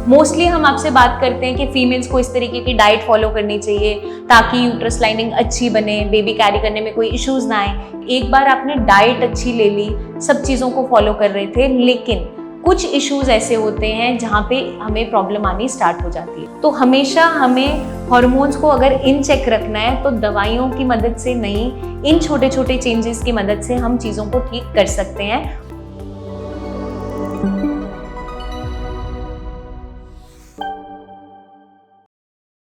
Mostly हम आपसे बात करते हैं कि फीमेल्स को इस तरीके की डाइट फॉलो करनी चाहिए ताकि यूट्रस लाइनिंग अच्छी बने, बेबी कैरी करने में कोई इश्यूज ना आए। एक बार आपने डाइट अच्छी ले ली, सब चीज़ों को फॉलो कर रहे थे, लेकिन कुछ इश्यूज ऐसे होते हैं जहाँ पे हमें प्रॉब्लम आनी स्टार्ट हो जाती है। तो हमेशा हमें हार्मोन्स को अगर इन चेक रखना है तो दवाइयों की मदद से नहीं, इन छोटे छोटे चेंजेस की मदद से हम चीज़ों को ठीक कर सकते हैं।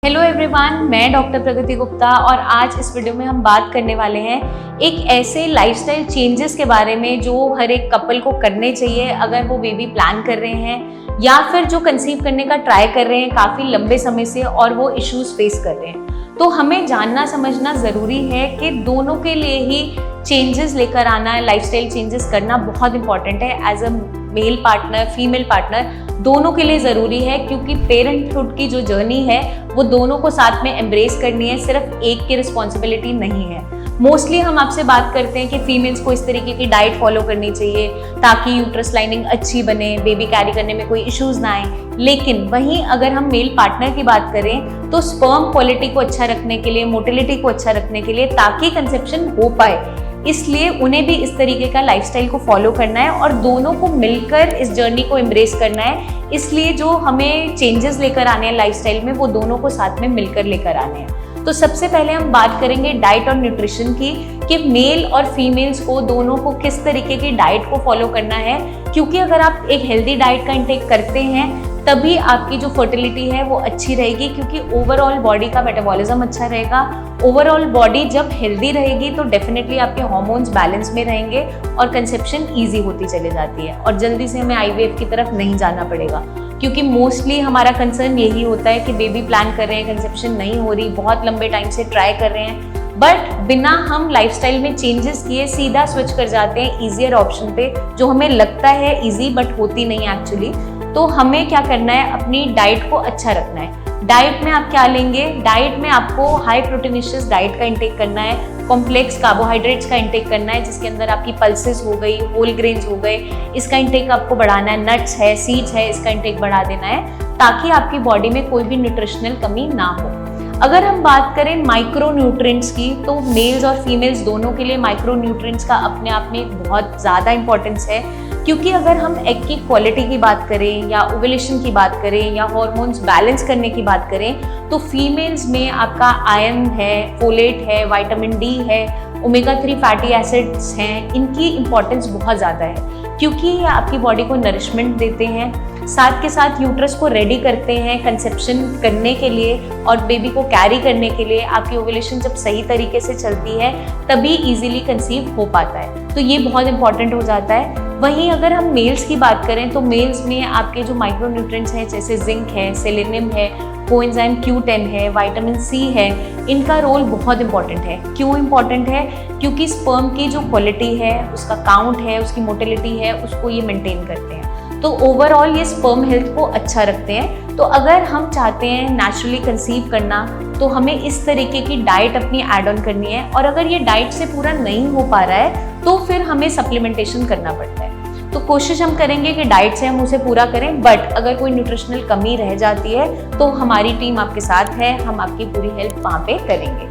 हेलो एवरीवन, मैं डॉक्टर प्रगति गुप्ता और आज इस वीडियो में हम बात करने वाले हैं एक ऐसे लाइफस्टाइल चेंजेस के बारे में जो हर एक कपल को करने चाहिए अगर वो बेबी प्लान कर रहे हैं या फिर जो कंसीव करने का ट्राई कर रहे हैं काफ़ी लंबे समय से और वो इश्यूज फेस कर रहे हैं। तो हमें जानना समझना ज़रूरी है कि दोनों के लिए ही चेंजेस लेकर आना, लाइफस्टाइल चेंजेस करना बहुत इंपॉर्टेंट है। As a male partner, female partner, दोनों के लिए ज़रूरी है क्योंकि पेरेंटहुड की जो जर्नी है वो दोनों को साथ में एम्ब्रेस करनी है, सिर्फ एक की रिस्पॉन्सिबिलिटी नहीं है। मोस्टली हम आपसे बात करते हैं कि फीमेल्स को इस तरीके की डाइट फॉलो करनी चाहिए ताकि यूट्रस लाइनिंग अच्छी बने, बेबी कैरी करने में कोई इश्यूज ना आए। लेकिन वहीं अगर हम मेल पार्टनर की बात करें तो स्पर्म क्वालिटी को अच्छा रखने के लिए, मोटिलिटी को अच्छा रखने के लिए, ताकि कंसेप्शन हो पाए, इसलिए उन्हें भी इस तरीके का लाइफस्टाइल को फॉलो करना है और दोनों को मिलकर इस जर्नी को एम्ब्रेस करना है। इसलिए जो हमें चेंजेस लेकर आने हैं लाइफस्टाइल में वो दोनों को साथ में मिलकर लेकर आने हैं। तो सबसे पहले हम बात करेंगे डाइट और न्यूट्रिशन की कि मेल और फीमेल्स को दोनों को किस तरीके की डाइट को फॉलो करना है, क्योंकि अगर आप एक हेल्दी डाइट का इंटेक करते हैं तभी आपकी जो फर्टिलिटी है वो अच्छी रहेगी, क्योंकि ओवरऑल बॉडी का मेटाबॉलिज्म अच्छा रहेगा। ओवरऑल बॉडी जब हेल्दी रहेगी तो डेफिनेटली आपके हार्मोन्स बैलेंस में रहेंगे और कंसेप्शन ईजी होती चली जाती है और जल्दी से हमें आईवीएफ की तरफ नहीं जाना पड़ेगा, क्योंकि मोस्टली हमारा कंसर्न यही होता है कि बेबी प्लान कर रहे हैं, कंसेप्शन नहीं हो रही, बहुत लंबे टाइम से ट्राई कर रहे हैं, बट बिना हम लाइफस्टाइल में चेंजेस किए सीधा स्विच कर जाते हैं ईजियर ऑप्शन पे, जो हमें लगता है ईजी बट होती नहीं एक्चुअली। तो हमें क्या करना है, अपनी डाइट को अच्छा रखना है। डाइट में आप क्या लेंगे, डाइट में आपको हाई प्रोटीनिशियस डाइट का इंटेक करना है, कॉम्प्लेक्स कार्बोहाइड्रेट्स का इंटेक करना है, जिसके अंदर आपकी पल्सेस हो गई, होल ग्रेन्स हो गए, इसका इंटेक आपको बढ़ाना है, नट्स है, सीड्स है, इसका इंटेक बढ़ा देना है ताकि आपकी बॉडी में कोई भी न्यूट्रिशनल कमी ना हो। अगर हम बात करें माइक्रो न्यूट्रिएंट्स की तो मेल्स और फीमेल्स दोनों के लिए माइक्रो न्यूट्रिएंट्स का अपने आप में बहुत ज़्यादा इंपॉर्टेंस है, क्योंकि अगर हम एग की क्वालिटी की बात करें या ओवुलेशन की बात करें या हार्मोन्स बैलेंस करने की बात करें तो फीमेल्स में आपका आयरन है, फोलेट है, विटामिन डी है, ओमेगा 3 फैटी एसिड्स हैं, इनकी इंपॉर्टेंस बहुत ज़्यादा है क्योंकि ये आपकी बॉडी को नरिशमेंट देते हैं, साथ के साथ यूट्रस को रेडी करते हैं कंसेप्शन करने के लिए और बेबी को कैरी करने के लिए। आपकी ओवुलेशन जब सही तरीके से चलती है तभी इजीली कंसीव हो पाता है, तो ये बहुत इंपॉर्टेंट हो जाता है। वहीं अगर हम मेल्स की बात करें तो मेल्स में आपके जो माइक्रो न्यूट्रिएंट्स हैं जैसे जिंक है, सेलेनियम है, कोएंजाइम Q10 है, विटामिन सी है, इनका रोल बहुत इंपॉर्टेंट है। क्यों इंपॉर्टेंट है, क्योंकि स्पर्म की जो क्वालिटी है, उसका काउंट है, उसकी मोटिलिटी है, उसको ये मेंटेन करते हैं, तो ओवरऑल ये स्पर्म हेल्थ को अच्छा रखते हैं। तो अगर हम चाहते हैं नेचुरली कंसीव करना तो हमें इस तरीके की डाइट अपनी ऐड ऑन करनी है, और अगर ये डाइट से पूरा नहीं हो पा रहा है तो फिर हमें सप्लीमेंटेशन करना पड़ता है। तो कोशिश हम करेंगे कि डाइट से हम उसे पूरा करें, बट अगर कोई न्यूट्रिशनल कमी रह जाती है तो हमारी टीम आपके साथ है, हम आपकी पूरी हेल्प वहाँ पे करेंगे।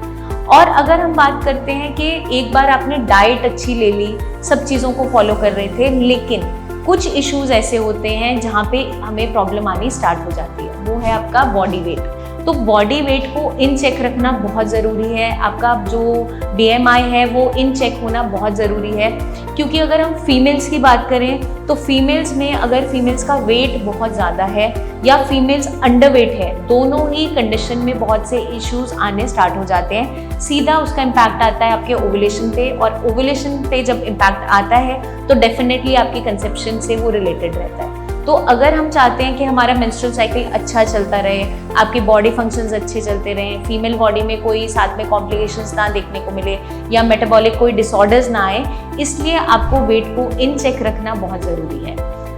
और अगर हम बात करते हैं कि एक बार आपने डाइट अच्छी ले ली, सब चीज़ों को फॉलो कर रहे थे, लेकिन कुछ इश्यूज ऐसे होते हैं जहाँ पे हमें प्रॉब्लम आनी स्टार्ट हो जाती है, वो है आपका बॉडी वेट। तो बॉडी वेट को इन चेक रखना बहुत ज़रूरी है, आपका जो BMI है वो इन चेक होना बहुत ज़रूरी है, क्योंकि अगर हम फीमेल्स की बात करें तो फीमेल्स में अगर फीमेल्स का वेट बहुत ज़्यादा है या फीमेल्स अंडरवेट है, दोनों ही कंडीशन में बहुत से इश्यूज आने स्टार्ट हो जाते हैं। सीधा उसका इम्पैक्ट आता है आपके ओवुलेशन पे, और ओवुलेशन पे जब इम्पैक्ट आता है तो डेफिनेटली आपकी कंसेप्शन से वो रिलेटेड रहता है। तो अगर हम चाहते हैं कि हमारा मेंस्ट्रुअल साइकिल अच्छा चलता रहे, आपके बॉडी फंक्शंस अच्छे चलते रहें, फीमेल बॉडी में कोई साथ में कॉम्प्लिकेशंस ना देखने को मिले या मेटाबॉलिक कोई डिसऑर्डर्स ना आए, इसलिए आपको वेट को इन चेक रखना बहुत ज़रूरी है,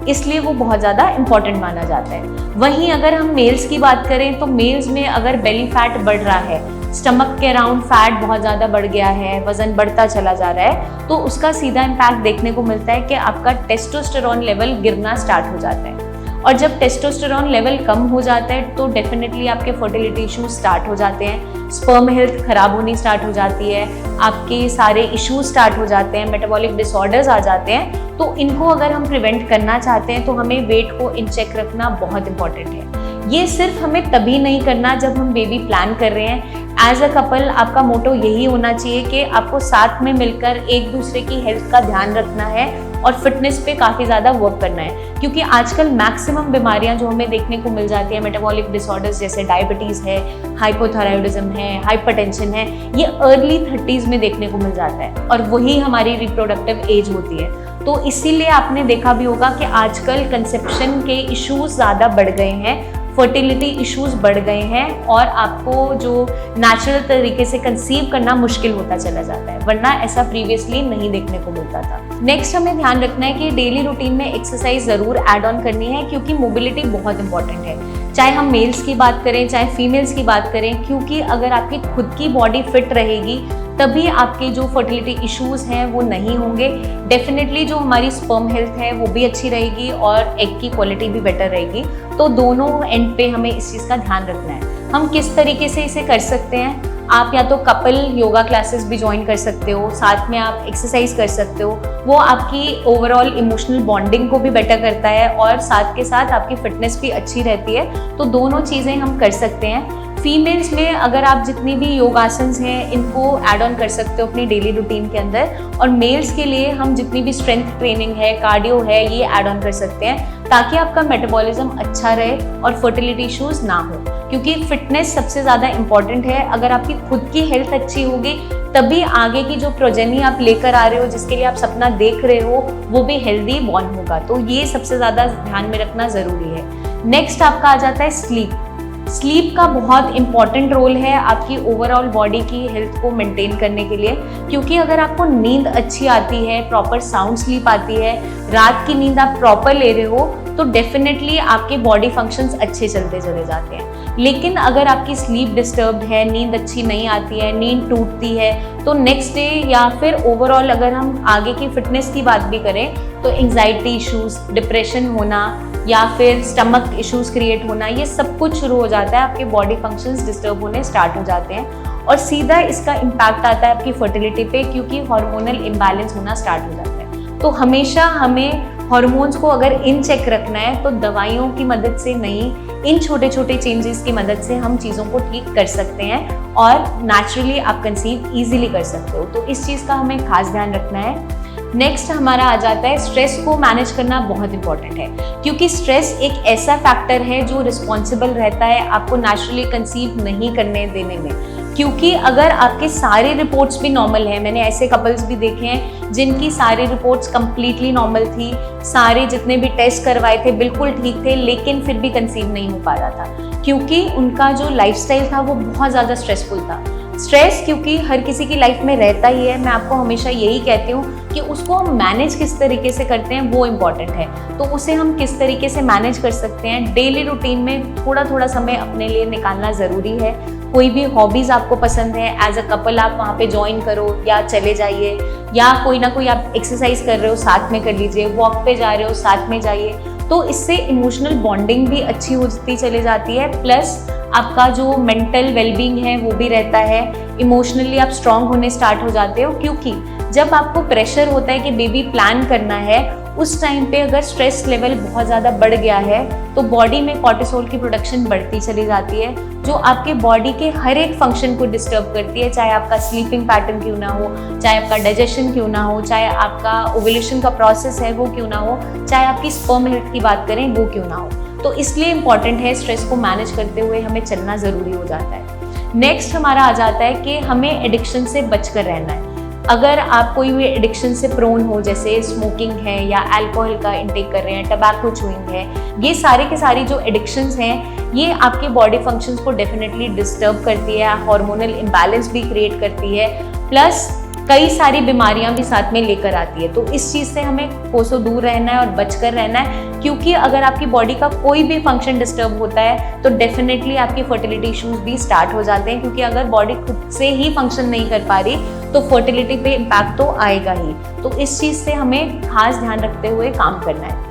इसलिए वो बहुत ज़्यादा इंपॉर्टेंट माना जाता है। वहीं अगर हम मेल्स की बात करें तो मेल्स में अगर बेली फैट बढ़ रहा है, स्टमक के अराउंड फैट बहुत ज़्यादा बढ़ गया है, वजन बढ़ता चला जा रहा है, तो उसका सीधा इम्पैक्ट देखने को मिलता है कि आपका टेस्टोस्टेरोन लेवल गिरना स्टार्ट हो जाता है। और जब टेस्टोस्टेरोन लेवल कम हो जाता है तो डेफिनेटली आपके फर्टिलिटी इश्यूज स्टार्ट हो जाते हैं, स्पर्म हेल्थ खराब होनी स्टार्ट हो जाती है, आपके सारे इश्यूज स्टार्ट हो जाते हैं, मेटाबॉलिक डिसऑर्डर्स आ जाते हैं। तो इनको अगर हम प्रिवेंट करना चाहते हैं तो हमें वेट को इन चेक रखना बहुत इंपॉर्टेंट है। ये सिर्फ हमें तभी नहीं करना जब हम बेबी प्लान कर रहे हैं। एज अ कपल आपका मोटो यही होना चाहिए कि आपको साथ में मिलकर एक दूसरे की हेल्थ का ध्यान रखना है और फिटनेस पे काफ़ी ज़्यादा वर्क करना है, क्योंकि आजकल मैक्सिमम बीमारियां जो हमें देखने को मिल जाती है, मेटाबॉलिक डिसऑर्डर्स जैसे डायबिटीज़ है, हाइपोथायराइडिज्म है, हाइपरटेंशन है, ये अर्ली 30s में देखने को मिल जाता है और वही हमारी रिप्रोडक्टिव एज होती है। तो इसीलिए आपने देखा भी होगा कि आजकल कंसेप्शन के इश्यूज ज़्यादा बढ़ गए हैं, फर्टिलिटी इश्यूज बढ़ गए हैं और आपको जो नेचुरल तरीके से कंसीव करना मुश्किल होता चला जाता है, वरना ऐसा प्रीवियसली नहीं देखने को मिलता था। नेक्स्ट हमें ध्यान रखना है कि डेली रूटीन में एक्सरसाइज ज़रूर ऐड ऑन करनी है, क्योंकि मोबिलिटी बहुत इंपॉर्टेंट है, चाहे हम मेल्स की बात करें चाहे फीमेल्स की बात करें, क्योंकि अगर आपकी खुद की बॉडी फिट रहेगी तभी आपके जो फर्टिलिटी इश्यूज हैं वो नहीं होंगे। डेफिनेटली जो हमारी स्पर्म हेल्थ है वो भी अच्छी रहेगी और एग की क्वालिटी भी बेटर रहेगी। तो दोनों एंड पे हमें इस चीज़ का ध्यान रखना है। हम किस तरीके से इसे कर सकते हैं, आप या तो कपल योगा क्लासेस भी ज्वाइन कर सकते हो, साथ में आप एक्सरसाइज कर सकते हो, वो आपकी ओवरऑल इमोशनल बॉन्डिंग को भी बेटर करता है और साथ के साथ आपकी फिटनेस भी अच्छी रहती है। तो दोनों चीज़ें हम कर सकते हैं। फीमेल्स में अगर आप जितनी भी योगासन्स हैं इनको ऐड ऑन कर सकते हो अपनी डेली रूटीन के अंदर, और मेल्स के लिए हम जितनी भी स्ट्रेंथ ट्रेनिंग है, कार्डियो है, ये ऐड ऑन कर सकते हैं ताकि आपका मेटाबॉलिज्म अच्छा रहे और फर्टिलिटी इश्यूज ना हो, क्योंकि फिटनेस सबसे ज़्यादा इंपॉर्टेंट है। अगर आपकी खुद की हेल्थ अच्छी होगी तभी आगे की जो प्रोजेनी आप लेकर आ रहे हो, जिसके लिए आप सपना देख रहे हो, वो भी हेल्दी बॉर्न होगा। तो ये सबसे ज़्यादा ध्यान में रखना ज़रूरी है। नेक्स्ट आपका आ जाता है स्लीप। स्लीप का बहुत इंपॉर्टेंट रोल है आपकी ओवरऑल बॉडी की हेल्थ को मेंटेन करने के लिए, क्योंकि अगर आपको नींद अच्छी आती है, प्रॉपर साउंड स्लीप आती है, रात की नींद आप प्रॉपर ले रहे हो, तो डेफिनेटली आपके बॉडी फंक्शंस अच्छे चलते चले जाते हैं। लेकिन अगर आपकी स्लीप डिस्टर्ब्ड है, नींद अच्छी नहीं आती है, नींद टूटती है, तो नेक्स्ट डे या फिर ओवरऑल अगर हम आगे की फिटनेस की बात भी करें तो एंजाइटी इश्यूज, डिप्रेशन होना या फिर स्टमक इश्यूज क्रिएट होना, ये सब कुछ शुरू हो जाता है, आपके बॉडी फंक्शंस डिस्टर्ब होने स्टार्ट हो जाते हैं और सीधा इसका इम्पैक्ट आता है आपकी फर्टिलिटी पे, क्योंकि हार्मोनल इम्बैलेंस होना स्टार्ट हो जाता है। तो हमेशा हमें हार्मोन्स को अगर इन चेक रखना है तो दवाइयों की मदद से नहीं, इन छोटे छोटे चेंजेस की मदद से हम चीज़ों को ठीक कर सकते हैं और नेचुरली आप कंसीव ईजिली कर सकते हो। तो इस चीज़ का हमें खास ध्यान रखना है। नेक्स्ट हमारा आ जाता है स्ट्रेस को मैनेज करना बहुत इंपॉर्टेंट है, क्योंकि स्ट्रेस एक ऐसा फैक्टर है जो रिस्पॉन्सिबल रहता है आपको नेचुरली कंसीव नहीं करने देने में। क्योंकि अगर आपके सारे रिपोर्ट्स भी नॉर्मल हैं, मैंने ऐसे कपल्स भी देखे हैं जिनकी सारी रिपोर्ट्स कंप्लीटली नॉर्मल थी, सारे जितने भी टेस्ट करवाए थे बिल्कुल ठीक थे, लेकिन फिर भी कंसीव नहीं हो पा रहा था, क्योंकि उनका जो लाइफस्टाइल था वो बहुत ज़्यादा स्ट्रेसफुल था। स्ट्रेस क्योंकि हर किसी की लाइफ में रहता ही है, मैं आपको हमेशा यही कहती हूँ कि उसको हम मैनेज किस तरीके से करते हैं वो इम्पॉर्टेंट है। तो उसे हम किस तरीके से मैनेज कर सकते हैं, डेली रूटीन में थोड़ा थोड़ा समय अपने लिए निकालना ज़रूरी है। कोई भी हॉबीज़ आपको पसंद है, एज अ कपल आप वहाँ पे ज्वाइन करो या चले जाइए, या कोई ना कोई आप एक्सरसाइज कर रहे हो साथ में कर लीजिए, वॉक पे जा रहे हो साथ में जाइए। तो इससे इमोशनल बॉन्डिंग भी अच्छी होती चली जाती है, प्लस आपका जो मेंटल वेलबींग है वो भी रहता है, इमोशनली आप स्ट्रांग होने स्टार्ट हो जाते हो। क्योंकि जब आपको प्रेशर होता है कि बेबी प्लान करना है, उस टाइम पे अगर स्ट्रेस लेवल बहुत ज़्यादा बढ़ गया है तो बॉडी में कॉर्टिसोल की प्रोडक्शन बढ़ती चली जाती है, जो आपके बॉडी के हर एक फंक्शन को डिस्टर्ब करती है, चाहे आपका स्लीपिंग पैटर्न क्यों ना हो, चाहे आपका डाइजेशन क्यों ना हो, चाहे आपका ओव्यूलेशन का प्रोसेस है वो क्यों ना हो, चाहे आपकी स्पर्म हेल्थ की बात करें वो क्यों ना हो। तो इसलिए इम्पॉर्टेंट है स्ट्रेस को मैनेज करते हुए हमें चलना ज़रूरी हो जाता है। नेक्स्ट हमारा आ जाता है कि हमें एडिक्शन से बचकर रहना है। अगर आप कोई भी एडिक्शन से प्रोन हो, जैसे स्मोकिंग है या अल्कोहल का इंटेक कर रहे हैं, टबैको चूइंग है, ये सारे के सारी जो एडिक्शंस हैं ये आपके बॉडी फंक्शंस को डेफिनेटली डिस्टर्ब करती है, हार्मोनल इम्बैलेंस भी क्रिएट करती है, प्लस कई सारी बीमारियां भी साथ में लेकर आती है। तो इस चीज़ से हमें कोसों दूर रहना है और बचकर रहना है, क्योंकि अगर आपकी बॉडी का कोई भी फंक्शन डिस्टर्ब होता है तो डेफिनेटली आपकी फर्टिलिटी इश्यूज भी स्टार्ट हो जाते हैं, क्योंकि अगर बॉडी खुद से ही फंक्शन नहीं कर पा रही तो फर्टिलिटी पे इम्पैक्ट तो आएगा ही। तो इस चीज़ से हमें खास ध्यान रखते हुए काम करना है।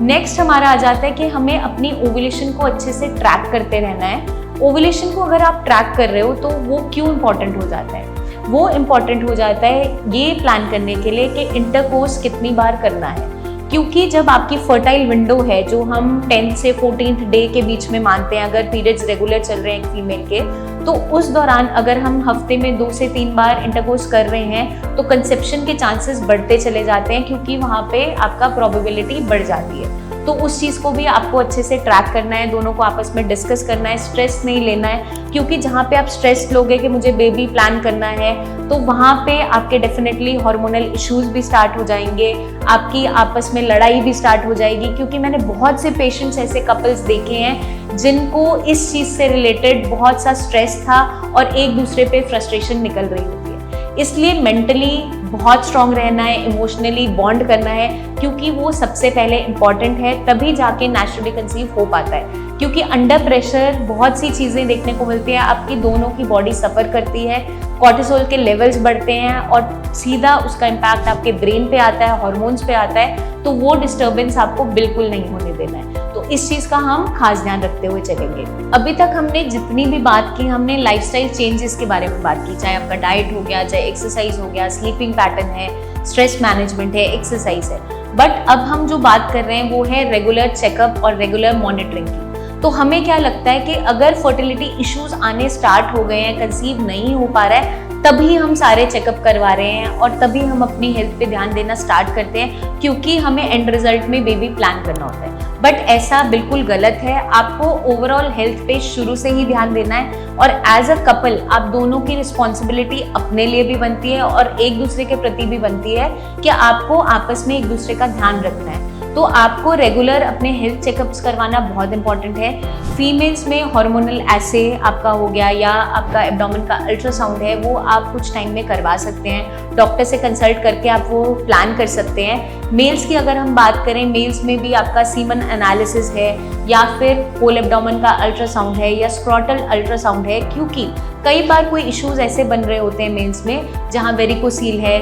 नेक्स्ट हमारा आ जाता है कि हमें अपनी ओव्यूलेशन को अच्छे से ट्रैक करते रहना है। ओव्यूलेशन को अगर आप ट्रैक कर रहे हो तो वो क्यों इम्पॉर्टेंट हो जाता है? वो इम्पॉर्टेंट हो जाता है ये प्लान करने के लिए कि इंटरकोर्स कितनी बार करना है, क्योंकि जब आपकी फर्टाइल विंडो है जो हम 10th से 14th डे के बीच में मानते हैं, अगर पीरियड्स रेगुलर चल रहे हैं एक फीमेल के, तो उस दौरान अगर हम हफ्ते में 2 से 3 बार इंटरकोर्स कर रहे हैं तो कंसेप्शन के चांसेस बढ़ते चले जाते हैं, क्योंकि वहाँ पे आपका प्रोबेबिलिटी बढ़ जाती है। तो उस चीज़ को भी आपको अच्छे से ट्रैक करना है, दोनों को आपस में डिस्कस करना है, स्ट्रेस नहीं लेना है, क्योंकि जहाँ पे आप स्ट्रेस लोगे कि मुझे बेबी प्लान करना है तो वहाँ पे आपके डेफिनेटली हार्मोनल इश्यूज भी स्टार्ट हो जाएंगे, आपकी आपस में लड़ाई भी स्टार्ट हो जाएगी। क्योंकि मैंने बहुत से पेशेंट्स ऐसे कपल्स देखे हैं जिनको इस चीज़ से रिलेटेड बहुत सा स्ट्रेस था और एक दूसरे पे फ्रस्ट्रेशन निकल रही होती है। इसलिए मेंटली बहुत स्ट्रांग रहना है, इमोशनली बॉन्ड करना है, क्योंकि वो सबसे पहले इम्पॉर्टेंट है, तभी जाके नेचुरली कंसीव हो पाता है। क्योंकि अंडर प्रेशर बहुत सी चीज़ें देखने को मिलती है, आपकी दोनों की बॉडी सफ़र करती है, कॉर्टिसोल के लेवल्स बढ़ते हैं और सीधा उसका इम्पैक्ट आपके ब्रेन पे आता है, हार्मोन्स पे आता है, तो वो डिस्टर्बेंस आपको बिल्कुल नहीं होने देना है। तो इस चीज़ का हम खास ध्यान रखते हुए चलेंगे। अभी तक हमने जितनी भी बात की, हमने लाइफस्टाइल चेंजेस के बारे में बात की, चाहे आपका डाइट हो गया, चाहे एक्सरसाइज हो गया, स्लीपिंग पैटर्न है, स्ट्रेस मैनेजमेंट है, एक्सरसाइज है। बट अब हम जो बात कर रहे हैं वो है रेगुलर चेकअप और रेगुलर मॉनिटरिंग की। तो हमें क्या लगता है कि अगर फर्टिलिटी इश्यूज आने स्टार्ट हो गए हैं, कंसीव नहीं हो पा रहा है, तभी हम सारे चेकअप करवा रहे हैं और तभी हम अपनी हेल्थ पे ध्यान देना स्टार्ट करते हैं, क्योंकि हमें एंड रिजल्ट में बेबी प्लान करना होता है। बट ऐसा बिल्कुल गलत है। आपको ओवरऑल हेल्थ पे शुरू से ही ध्यान देना है और एज अ कपल आप दोनों की रिस्पॉन्सिबिलिटी अपने लिए भी बनती है और एक दूसरे के प्रति भी बनती है कि आपको आपस में एक दूसरे का ध्यान रखना है। तो आपको रेगुलर अपने हेल्थ चेकअप्स करवाना बहुत इंपॉर्टेंट है। फीमेल्स में हार्मोनल एसे आपका हो गया या आपका एब्डोमेन का अल्ट्रासाउंड है, वो आप कुछ टाइम में करवा सकते हैं, डॉक्टर से कंसल्ट करके आप वो प्लान कर सकते हैं। मेल्स की अगर हम बात करें, मेल्स में भी आपका सीमन एनालिसिस है या फिर होल एब्डोमेन का अल्ट्रासाउंड है या स्क्रॉटल अल्ट्रासाउंड है, क्योंकि कई बार कोई इश्यूज ऐसे बन रहे होते हैं मेल्स में जहाँ वेरिकोसील है,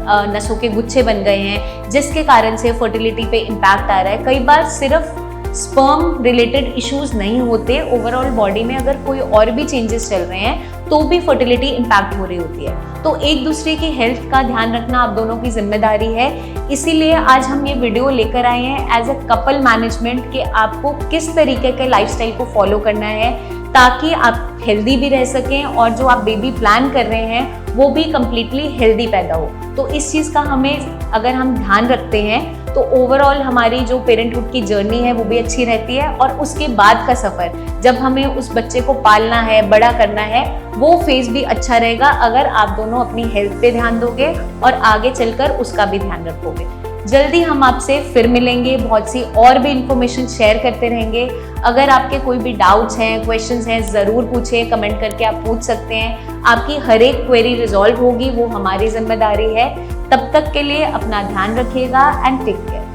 नसों के गुच्छे बन गए हैं, जिसके कारण से फर्टिलिटी पे इम्पैक्ट आ रहा है। कई बार सिर्फ स्पर्म रिलेटेड इश्यूज नहीं होते, ओवरऑल बॉडी में अगर कोई और भी चेंजेस चल रहे हैं तो भी फर्टिलिटी इम्पैक्ट हो रही होती है। तो एक दूसरे की हेल्थ का ध्यान रखना आप दोनों की जिम्मेदारी है। इसीलिए आज हम ये वीडियो लेकर आए हैं एज अ कपल मैनेजमेंट, कि आपको किस तरीके के लाइफस्टाइल को फॉलो करना है ताकि आप हेल्दी भी रह सकें और जो आप बेबी प्लान कर रहे हैं वो भी कंप्लीटली हेल्दी पैदा हो। तो इस चीज़ का हमें अगर हम ध्यान रखते हैं तो ओवरऑल हमारी जो पेरेंटहुड की जर्नी है वो भी अच्छी रहती है और उसके बाद का सफ़र, जब हमें उस बच्चे को पालना है, बड़ा करना है, वो फेज भी अच्छा रहेगा अगर आप दोनों अपनी हेल्थ पे ध्यान दोगे और आगे चलकर उसका भी ध्यान रखोगे। जल्दी हम आपसे फिर मिलेंगे, बहुत सी और भी इंफॉर्मेशन शेयर करते रहेंगे। अगर आपके कोई भी डाउट्स हैं, क्वेश्चंस हैं, ज़रूर पूछें, कमेंट करके आप पूछ सकते हैं। आपकी हर एक क्वेरी रिजॉल्व होगी, वो हमारी जिम्मेदारी है। तब तक के लिए अपना ध्यान रखिएगा एंड टेक केयर।